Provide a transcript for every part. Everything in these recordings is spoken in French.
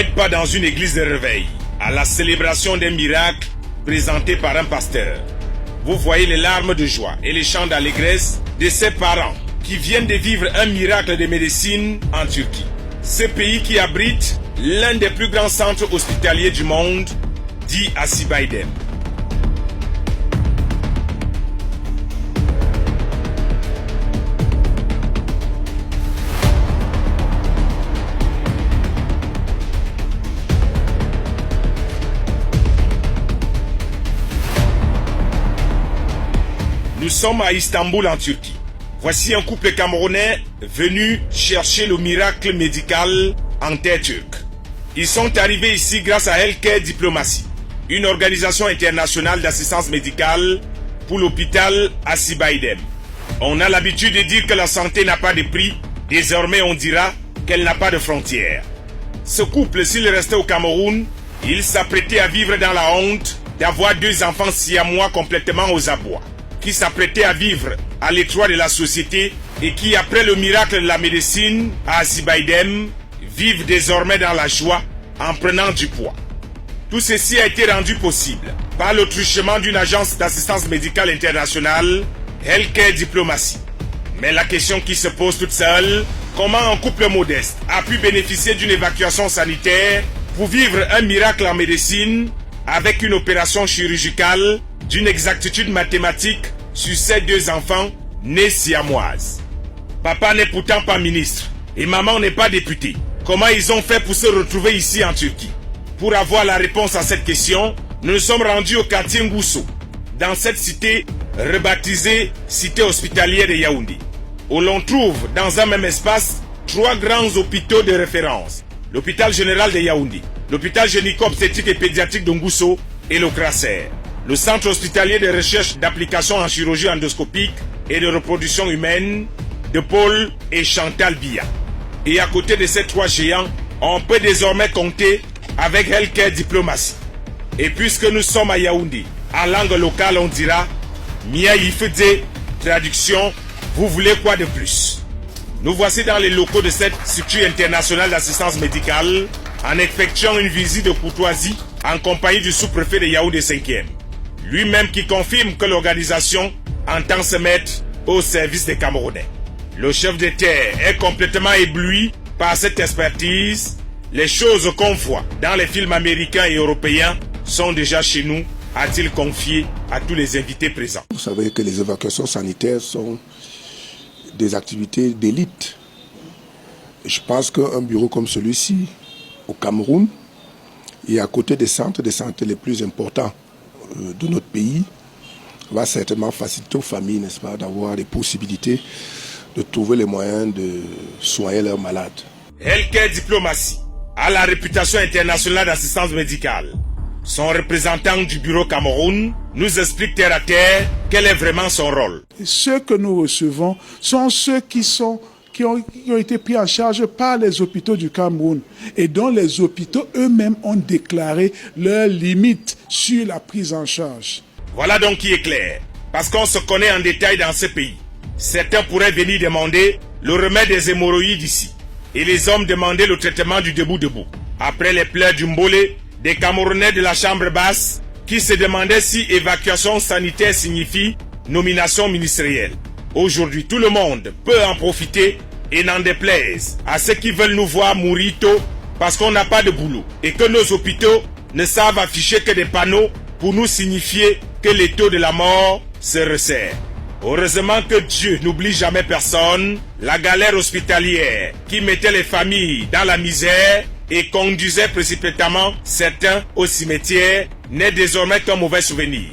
n'êtes pas dans une église de réveil, à la célébration d'un miracle présenté par un pasteur. Vous voyez les larmes de joie et les chants d'allégresse de ces parents qui viennent de vivre un miracle de médecine en Turquie. Ce pays qui abrite l'un des plus grands centres hospitaliers du monde, dit Acıbadem. Nous sommes à Istanbul en Turquie. Voici un couple camerounais venu chercher le miracle médical en terre turque. Ils sont arrivés ici grâce à Healthcare Diplomacy, une organisation internationale d'assistance médicale pour l'hôpital Acıbadem. On a l'habitude de dire que la santé n'a pas de prix, désormais on dira qu'elle n'a pas de frontières. Ce couple, s'il restait au Cameroun, il s'apprêtait à vivre dans la honte d'avoir 2 enfants siamois complètement aux abois, qui s'apprêtaient à vivre à l'étroit de la société et qui, après le miracle de la médecine à Acıbadem, vivent désormais dans la joie en prenant du poids. Tout ceci a été rendu possible par le truchement d'une agence d'assistance médicale internationale, Healthcare Diplomacy. Mais la question qui se pose toute seule, comment un couple modeste a pu bénéficier d'une évacuation sanitaire pour vivre un miracle en médecine avec une opération chirurgicale d'une exactitude mathématique sur ces 2 enfants nés siamoises. Papa n'est pourtant pas ministre et maman n'est pas députée. Comment ils ont fait pour se retrouver ici en Turquie? Pour avoir la réponse à cette question, nous nous sommes rendus au quartier Ngousso, dans cette cité rebaptisée Cité hospitalière de Yaoundé, où l'on trouve dans un même espace 3 grands hôpitaux de référence. L'hôpital général de Yaoundé, l'hôpital gynéco-obstétrique et pédiatrique de Ngousso et le CRASER, le centre hospitalier de recherche d'applications en chirurgie endoscopique et de reproduction humaine de Paul et Chantal Biya. Et à côté de ces 3 géants, on peut désormais compter avec Healthcare Diplomacy. Et puisque nous sommes à Yaoundé, en langue locale on dira Mia Yifede, traduction, vous voulez quoi de plus? Nous voici dans les locaux de cette structure internationale d'assistance médicale en effectuant une visite de courtoisie en compagnie du sous-préfet de Yaoundé 5e. Lui-même qui confirme que l'organisation entend se mettre au service des Camerounais. Le chef de terre est complètement ébloui par cette expertise. Les choses qu'on voit dans les films américains et européens sont déjà chez nous, a-t-il confié à tous les invités présents. Vous savez que les évacuations sanitaires sont des activités d'élite. Je pense qu'un bureau comme celui-ci, au Cameroun, et à côté des centres de santé les plus importants de notre pays, va certainement faciliter aux familles, n'est-ce pas, d'avoir les possibilités de trouver les moyens de soigner leurs malades. Healthcare Diplomacy a la réputation internationale d'assistance médicale. Son représentant du bureau Cameroun nous explique terre à terre quel est vraiment son rôle. Ceux que nous recevons sont ceux qui ont été pris en charge par les hôpitaux du Cameroun et dont les hôpitaux eux-mêmes ont déclaré leurs limites sur la prise en charge. Voilà donc qui est clair, parce qu'on se connaît en détail dans ce pays. Certains pourraient venir demander le remède des hémorroïdes ici, et les hommes demander le traitement du debout-debout. Après les pleurs du Mbolé, des Camerounais de la chambre basse qui se demandaient si évacuation sanitaire signifie nomination ministérielle. Aujourd'hui, tout le monde peut en profiter et n'en déplaise à ceux qui veulent nous voir mourir tôt parce qu'on n'a pas de boulot et que nos hôpitaux ne savent afficher que des panneaux pour nous signifier que les taux de la mort se resserrent. Heureusement que Dieu n'oublie jamais personne, la galère hospitalière qui mettait les familles dans la misère et conduisait précipitamment certains au cimetière n'est désormais qu'un mauvais souvenir.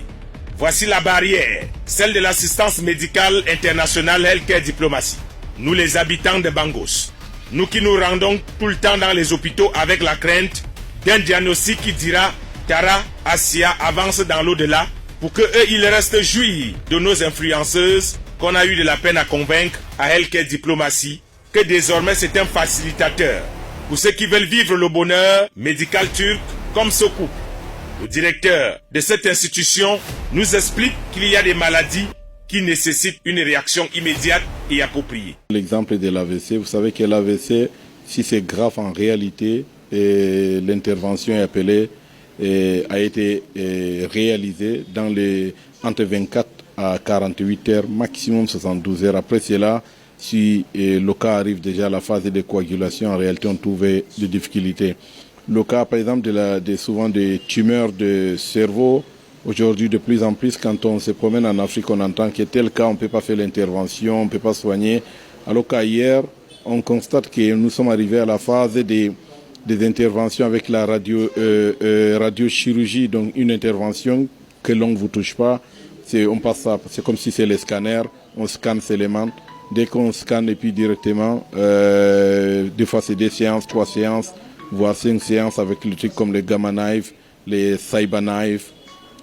Voici la barrière, celle de l'assistance médicale internationale Healthcare Diplomacy. Nous les habitants de Bangos, nous qui nous rendons tout le temps dans les hôpitaux avec la crainte d'un diagnostic qui dira Tara, Asia avance dans l'au-delà pour que eux ils restent jouir de nos influenceuses qu'on a eu de la peine à convaincre à Healthcare Diplomacy que désormais c'est un facilitateur pour ceux qui veulent vivre le bonheur médical turc comme ce couple. Le directeur de cette institution nous explique qu'il y a des maladies qui nécessitent une réaction immédiate et appropriée. L'exemple de l'AVC, vous savez que l'AVC, si c'est grave en réalité, l'intervention est appelée a été réalisée dans entre 24 à 48 heures, maximum 72 heures. Après cela, si le cas arrive déjà à la phase de coagulation, en réalité on trouve des difficultés. Le cas par exemple souvent des tumeurs de cerveau, aujourd'hui de plus en plus quand on se promène en Afrique, on entend que tel cas on ne peut pas faire l'intervention, on ne peut pas soigner. Alors qu'hier, on constate que nous sommes arrivés à la phase des interventions avec la radiochirurgie, donc une intervention que l'on ne vous touche pas. On passe ça, c'est comme si c'est les scanners, on scanne seulement. Dès qu'on scanne et puis directement, des fois c'est 2 séances, 3 séances, voire 5 séances avec les trucs comme les gamma knives, les cyber knives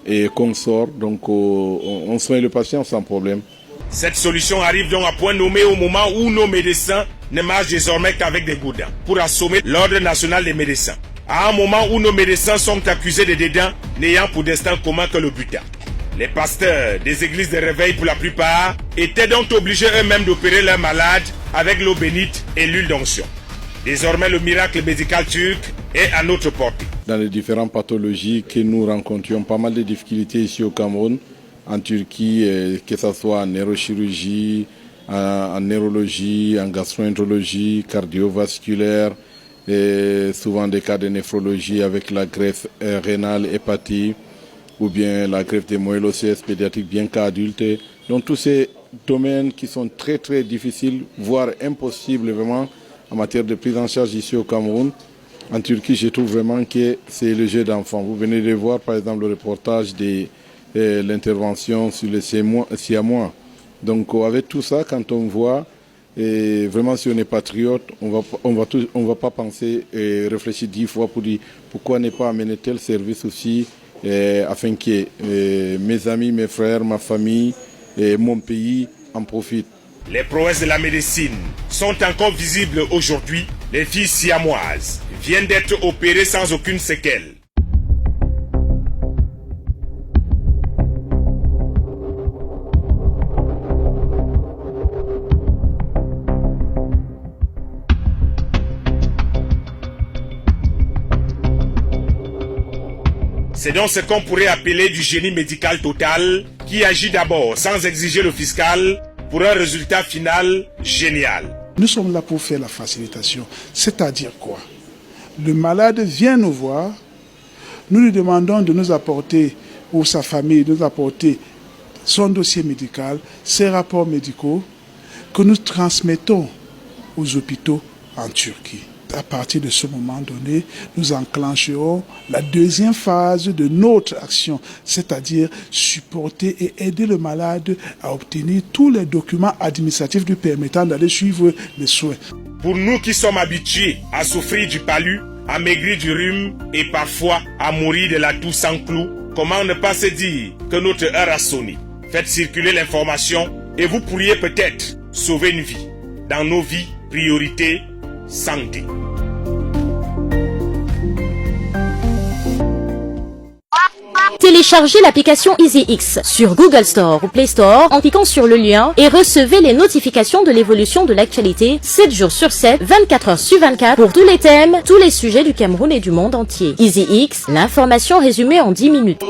et consorts. Donc on soigne le patient sans problème. Cette solution arrive donc à point nommé au moment où nos médecins ne marchent désormais qu'avec des gourdins pour assommer l'ordre national des médecins. À un moment où nos médecins sont accusés de dédain n'ayant pour destin commun que le butin. Les pasteurs des églises de réveil pour la plupart étaient donc obligés eux-mêmes d'opérer leurs malades avec l'eau bénite et l'huile d'onction. Désormais, le miracle médical turc est à notre portée. Dans les différentes pathologies que nous rencontrions, pas mal de difficultés ici au Cameroun, en Turquie, que ce soit en neurochirurgie, en neurologie, en gastroentérologie, cardiovasculaire, et souvent des cas de néphrologie avec la greffe rénale hépatique, ou bien la greffe des moelles osseuses pédiatriques bien qu'adultes. Donc tous ces domaines qui sont très très difficiles, voire impossibles vraiment en matière de prise en charge ici au Cameroun. En Turquie, je trouve vraiment que c'est le jeu d'enfant. Vous venez de voir par exemple le reportage de l'intervention sur les Siamois. Donc avec tout ça, quand on voit, et vraiment si on est patriote, on va pas penser et réfléchir 10 fois pour dire pourquoi ne pas amener tel service aussi, afin que mes amis, mes frères, ma famille et mon pays en profitent. Les prouesses de la médecine sont encore visibles aujourd'hui. Les filles siamoises viennent d'être opérées sans aucune séquelle. C'est donc ce qu'on pourrait appeler du génie médical total qui agit d'abord sans exiger le fiscal pour un résultat final génial. Nous sommes là pour faire la facilitation. C'est-à-dire quoi? Le malade vient nous voir, nous lui demandons de nous apporter, ou sa famille, de nous apporter son dossier médical, ses rapports médicaux, que nous transmettons aux hôpitaux en Turquie. À partir de ce moment donné, nous enclencherons la deuxième phase de notre action, c'est-à-dire supporter et aider le malade à obtenir tous les documents administratifs lui permettant d'aller suivre les soins. Pour nous qui sommes habitués à souffrir du palu, à maigrir du rhume et parfois à mourir de la toux sans clou, comment ne pas se dire que notre heure a sonné? Faites circuler l'information et vous pourriez peut-être sauver une vie. Dans nos vies, priorité, santé. Téléchargez l'application EasyX sur Google Store ou Play Store en cliquant sur le lien et recevez les notifications de l'évolution de l'actualité 7 jours sur 7, 24 heures sur 24 pour tous les thèmes, tous les sujets du Cameroun et du monde entier. EasyX, l'information résumée en 10 minutes.